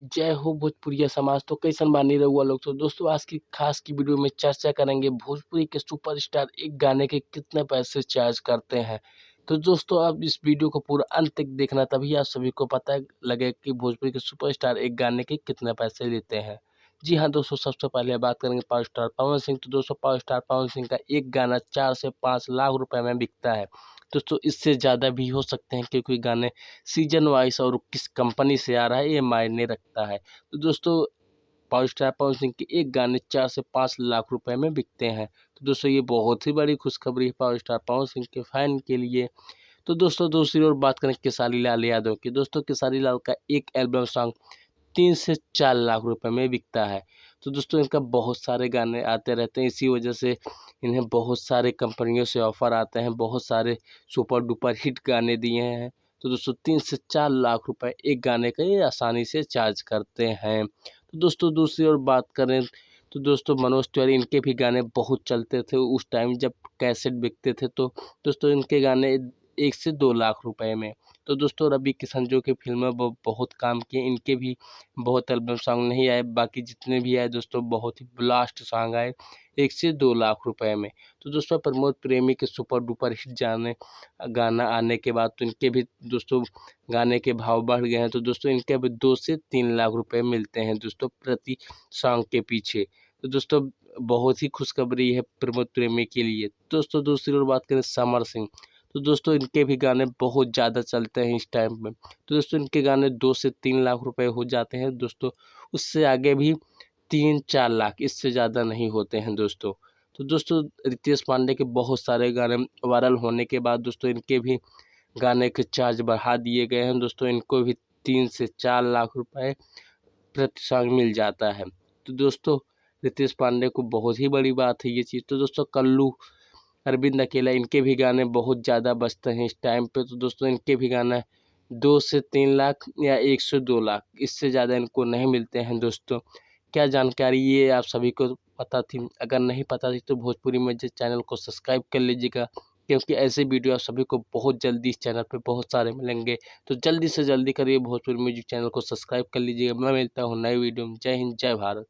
जय हो भोजपुरिया समाज। तो कैसन बानी रउआ लोग। तो दोस्तों आज की खास की वीडियो में चर्चा करेंगे भोजपुरी के सुपरस्टार एक गाने के कितने पैसे चार्ज करते हैं। तो दोस्तों आप इस वीडियो को पूरा अंत तक देखना, तभी आप सभी को पता लगे कि भोजपुरी के सुपरस्टार एक गाने के कितने पैसे लेते हैं। जी हाँ दोस्तों, सबसे पहले बात करेंगे पावर स्टार पवन सिंह। तो दोस्तों पावर स्टार पवन सिंह का एक गाना 4 से 5 लाख रुपए में बिकता है। दोस्तों इससे ज़्यादा भी हो सकते हैं, क्योंकि गाने सीजन वाइज और किस कंपनी से आ रहा है ये मायने रखता है। तो दोस्तों पावर स्टार पवन सिंह के एक गाने 4 से 5 लाख रुपए में बिकते हैं। तो दोस्तों ये बहुत ही बड़ी खुशखबरी है पावर स्टार पवन सिंह के फैन के लिए। तो दोस्तों दूसरी ओर बात करें खेसारी लाल यादव की। दोस्तों खेसारी लाल का एक एल्बम सॉन्ग 3 से 4 लाख रुपए में बिकता है। तो दोस्तों इनका बहुत सारे गाने आते रहते हैं, इसी वजह से इन्हें बहुत सारे कंपनियों से ऑफ़र आते हैं, बहुत सारे सुपर डुपर हिट गाने दिए हैं। तो दोस्तों 3 से 4 लाख रुपए एक गाने का ये आसानी से चार्ज करते हैं। तो दोस्तों दूसरी ओर बात करें तो दोस्तों मनोज तिवारी, इनके भी गाने बहुत चलते थे उस टाइम जब कैसेट बिकते थे। तो दोस्तों इनके गाने 1 से 2 लाख रुपए में। तो दोस्तों रवि किशन जो कि फ़िल्म में बहुत काम किए, इनके भी बहुत एल्बम सॉन्ग नहीं आए, बाकी जितने भी आए दोस्तों बहुत ही ब्लास्ट सॉन्ग आए 1 से 2 लाख रुपए में। तो दोस्तों प्रमोद प्रेमी के सुपर डुपर हिट जाने गाना आने के बाद तो इनके भी दोस्तों गाने के भाव बढ़ गए हैं। तो दोस्तों इनके अभी 2 से 3 लाख रुपए मिलते हैं दोस्तों प्रति सॉन्ग के पीछे। तो दोस्तों बहुत ही खुशखबरी है प्रमोद प्रेमी के लिए। दोस्तों दूसरी ओर बात करें समर सिंह, तो दोस्तों इनके भी गाने बहुत ज़्यादा चलते हैं इस टाइम में। तो दोस्तों इनके गाने 2 से 3 लाख रुपए हो जाते हैं दोस्तों, उससे आगे भी 3-4 लाख, इससे ज़्यादा नहीं होते हैं दोस्तों। तो दोस्तों रितेश पांडे के बहुत सारे गाने वायरल होने के बाद दोस्तों इनके भी गाने के चार्ज बढ़ा दिए गए हैं दोस्तों, इनको भी 3 से 4 लाख रुपए प्रति सॉन्ग मिल जाता है। तो दोस्तों रितेश पांडे को बहुत ही बड़ी बात है ये चीज़। तो दोस्तों कल्लू, अरविंद अकेला, इनके भी गाने बहुत ज़्यादा बजते हैं इस टाइम पे। तो दोस्तों इनके भी गाना 2 से 3 लाख या 1 से 2 लाख, इससे ज़्यादा इनको नहीं मिलते हैं दोस्तों। क्या जानकारी ये आप सभी को पता थी? अगर नहीं पता थी तो भोजपुरी म्यूजिक चैनल को सब्सक्राइब कर लीजिएगा, क्योंकि ऐसे वीडियो आप सभी को बहुत जल्दी इस चैनल पे बहुत सारे मिलेंगे। तो जल्दी से जल्दी करिए भोजपुरी म्यूजिक चैनल को सब्सक्राइब कर लीजिएगा। मैं मिलता हूँ नए वीडियो में। जय हिंद, जय भारत।